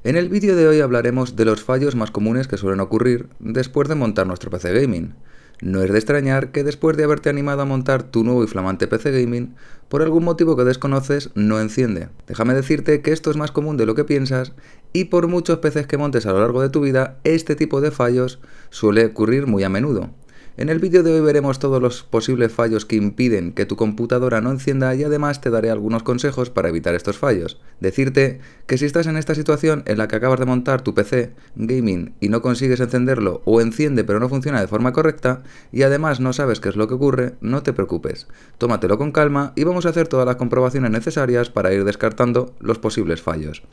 En el vídeo de hoy hablaremos de los fallos más comunes que suelen ocurrir después de montar nuestro PC gaming. No es de extrañar que después de haberte animado a montar tu nuevo y flamante PC gaming, por algún motivo que desconoces, no enciende. Déjame decirte que esto es más común de lo que piensas y por muchos PCs que montes a lo largo de tu vida, este tipo de fallos suele ocurrir muy a menudo. En el vídeo de hoy veremos todos los posibles fallos que impiden que tu computadora no encienda y además te daré algunos consejos para evitar estos fallos. Decirte que si estás en esta situación en la que acabas de montar tu PC gaming y no consigues encenderlo o enciende pero no funciona de forma correcta y además no sabes qué es lo que ocurre, no te preocupes. Tómatelo con calma y vamos a hacer todas las comprobaciones necesarias para ir descartando los posibles fallos.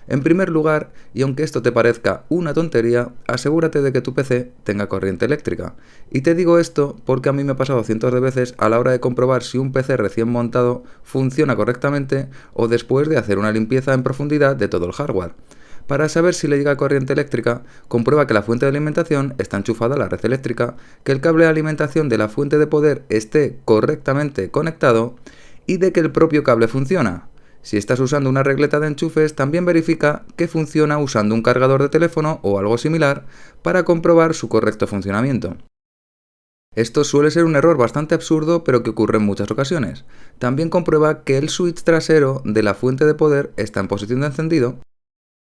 En primer lugar, y aunque esto te parezca una tontería, asegúrate de que tu PC tenga corriente eléctrica. Y te digo esto porque a mí me ha pasado cientos de veces a la hora de comprobar si un PC recién montado funciona correctamente o después de hacer una limpieza en profundidad de todo el hardware. Para saber si le llega corriente eléctrica, comprueba que la fuente de alimentación está enchufada a la red eléctrica, que el cable de alimentación de la fuente de poder esté correctamente conectado y de que el propio cable funciona. Si estás usando una regleta de enchufes, también verifica que funciona usando un cargador de teléfono o algo similar para comprobar su correcto funcionamiento. Esto suele ser un error bastante absurdo, pero que ocurre en muchas ocasiones. También comprueba que el switch trasero de la fuente de poder está en posición de encendido.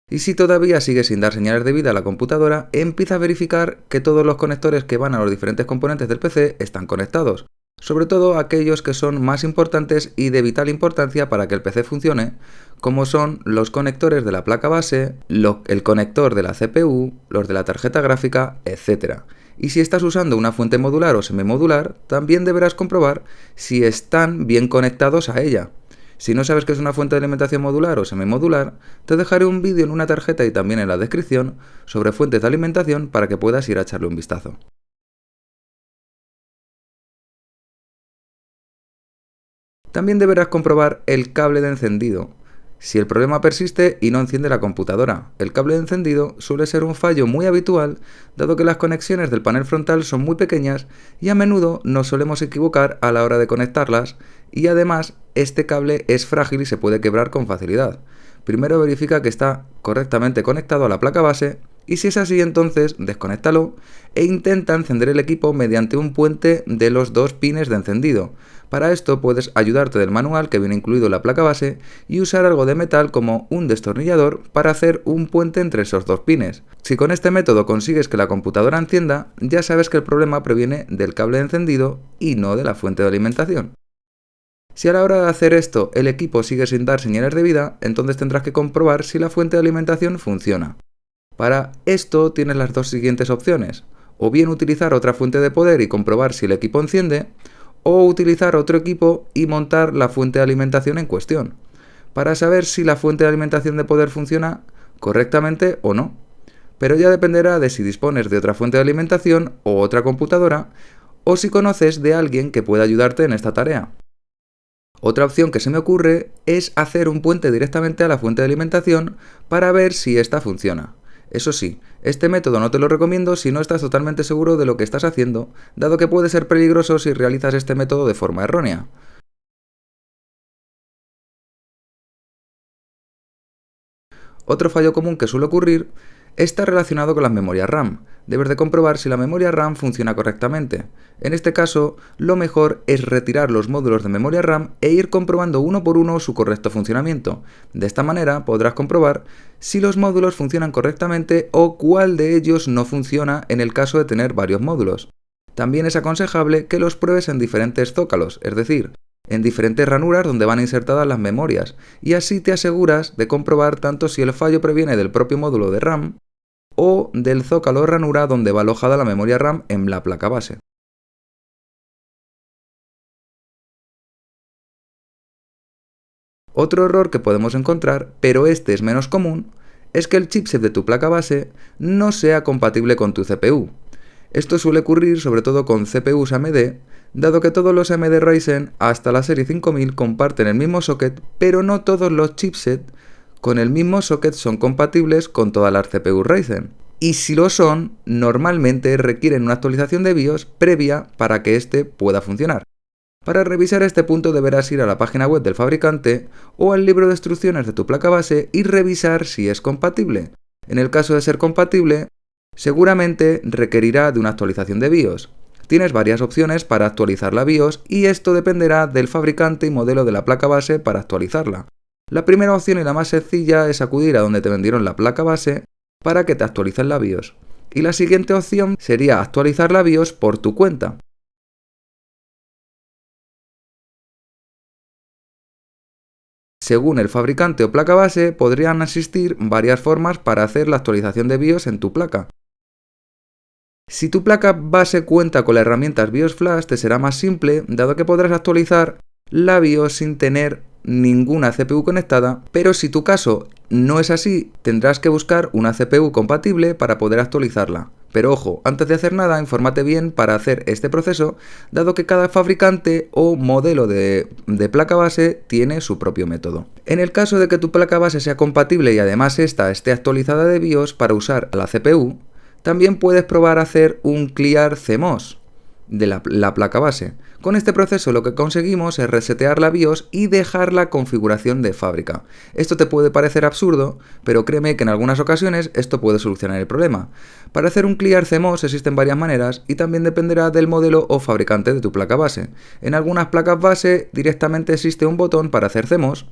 Y si todavía sigue sin dar señales de vida a la computadora, empieza a verificar que todos los conectores que van a los diferentes componentes del PC están conectados, sobre todo aquellos que son más importantes y de vital importancia para que el PC funcione, como son los conectores de la placa base, el conector de la CPU, los de la tarjeta gráfica, etc. Y si estás usando una fuente modular o semimodular, también deberás comprobar si están bien conectados a ella. Si no sabes qué es una fuente de alimentación modular o semimodular, te dejaré un vídeo en una tarjeta y también en la descripción sobre fuentes de alimentación para que puedas ir a echarle un vistazo. También deberás comprobar el cable de encendido. Si el problema persiste y no enciende la computadora, el cable de encendido suele ser un fallo muy habitual, dado que las conexiones del panel frontal son muy pequeñas y a menudo nos solemos equivocar a la hora de conectarlas, y además este cable es frágil y se puede quebrar con facilidad. Primero verifica que está correctamente conectado a la placa base y si es así entonces desconéctalo e intenta encender el equipo mediante un puente de los dos pines de encendido. Para esto puedes ayudarte del manual que viene incluido en la placa base y usar algo de metal como un destornillador para hacer un puente entre esos dos pines. Si con este método consigues que la computadora encienda, ya sabes que el problema proviene del cable de encendido y no de la fuente de alimentación. Si a la hora de hacer esto el equipo sigue sin dar señales de vida, entonces tendrás que comprobar si la fuente de alimentación funciona. Para esto tienes las dos siguientes opciones: o bien utilizar otra fuente de poder y comprobar si el equipo enciende, o utilizar otro equipo y montar la fuente de alimentación en cuestión, para saber si la fuente de alimentación de poder funciona correctamente o no. Pero ya dependerá de si dispones de otra fuente de alimentación o otra computadora, o si conoces de alguien que pueda ayudarte en esta tarea. Otra opción que se me ocurre es hacer un puente directamente a la fuente de alimentación para ver si esta funciona. Eso sí, este método no te lo recomiendo si no estás totalmente seguro de lo que estás haciendo, dado que puede ser peligroso si realizas este método de forma errónea. Otro fallo común que suele ocurrir está relacionado con las memorias RAM. Debes de comprobar si la memoria RAM funciona correctamente. En este caso, lo mejor es retirar los módulos de memoria RAM e ir comprobando uno por uno su correcto funcionamiento. De esta manera podrás comprobar si los módulos funcionan correctamente o cuál de ellos no funciona en el caso de tener varios módulos. También es aconsejable que los pruebes en diferentes zócalos, es decir, en diferentes ranuras donde van insertadas las memorias, y así te aseguras de comprobar tanto si el fallo proviene del propio módulo de RAM o del zócalo o ranura donde va alojada la memoria RAM en la placa base. Otro error que podemos encontrar, pero este es menos común, es que el chipset de tu placa base no sea compatible con tu CPU. Esto suele ocurrir sobre todo con CPUs AMD, dado que todos los AMD Ryzen hasta la serie 5000 comparten el mismo socket, pero no todos los chipsets con el mismo socket son compatibles con todas las CPUs Ryzen. Y si lo son, normalmente requieren una actualización de BIOS previa para que este pueda funcionar. Para revisar este punto deberás ir a la página web del fabricante o al libro de instrucciones de tu placa base y revisar si es compatible. En el caso de ser compatible, seguramente requerirá de una actualización de BIOS. Tienes varias opciones para actualizar la BIOS y esto dependerá del fabricante y modelo de la placa base para actualizarla. La primera opción y la más sencilla es acudir a donde te vendieron la placa base para que te actualicen la BIOS. Y la siguiente opción sería actualizar la BIOS por tu cuenta. Según el fabricante o placa base, podrían existir varias formas para hacer la actualización de BIOS en tu placa. Si tu placa base cuenta con las herramientas BIOS Flash, te será más simple, dado que podrás actualizar la BIOS sin tener ninguna CPU conectada, pero si tu caso no es así, tendrás que buscar una CPU compatible para poder actualizarla. Pero ojo, antes de hacer nada, infórmate bien para hacer este proceso, dado que cada fabricante o modelo de placa base tiene su propio método. En el caso de que tu placa base sea compatible y además esta esté actualizada de BIOS para usar la CPU, también puedes probar a hacer un Clear CMOS de la placa base. Con este proceso lo que conseguimos es resetear la BIOS y dejar la configuración de fábrica. Esto te puede parecer absurdo, pero créeme que en algunas ocasiones esto puede solucionar el problema. Para hacer un Clear CMOS existen varias maneras y también dependerá del modelo o fabricante de tu placa base. En algunas placas base directamente existe un botón para hacer CMOS,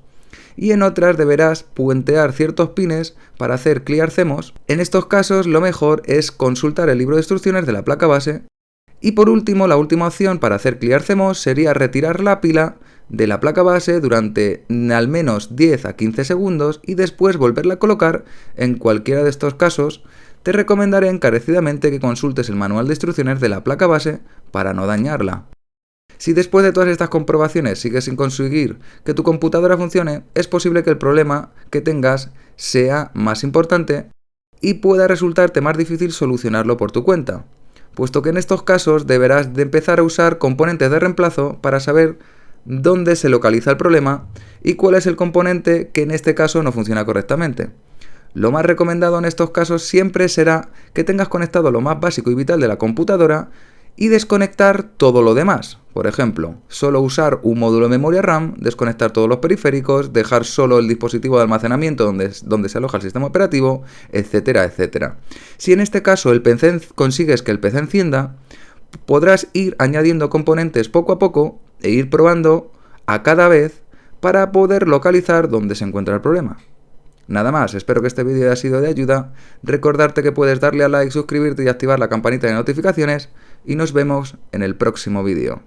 y en otras deberás puentear ciertos pines para hacer Clear CMOS. En estos casos lo mejor es consultar el libro de instrucciones de la placa base. Y por último, la última opción para hacer Clear CMOS sería retirar la pila de la placa base durante al menos 10 a 15 segundos y después volverla a colocar. En cualquiera de estos casos, te recomendaré encarecidamente que consultes el manual de instrucciones de la placa base para no dañarla. Si después de todas estas comprobaciones sigues sin conseguir que tu computadora funcione, es posible que el problema que tengas sea más importante y pueda resultarte más difícil solucionarlo por tu cuenta, puesto que en estos casos deberás de empezar a usar componentes de reemplazo para saber dónde se localiza el problema y cuál es el componente que en este caso no funciona correctamente. Lo más recomendado en estos casos siempre será que tengas conectado lo más básico y vital de la computadora y desconectar todo lo demás. Por ejemplo, solo usar un módulo de memoria RAM, desconectar todos los periféricos, dejar solo el dispositivo de almacenamiento donde se aloja el sistema operativo, etcétera, etcétera. Si en este caso consigues que el PC encienda, podrás ir añadiendo componentes poco a poco e ir probando a cada vez para poder localizar dónde se encuentra el problema. Nada más, espero que este vídeo haya sido de ayuda. Recordarte que puedes darle a like, suscribirte y activar la campanita de notificaciones y nos vemos en el próximo vídeo.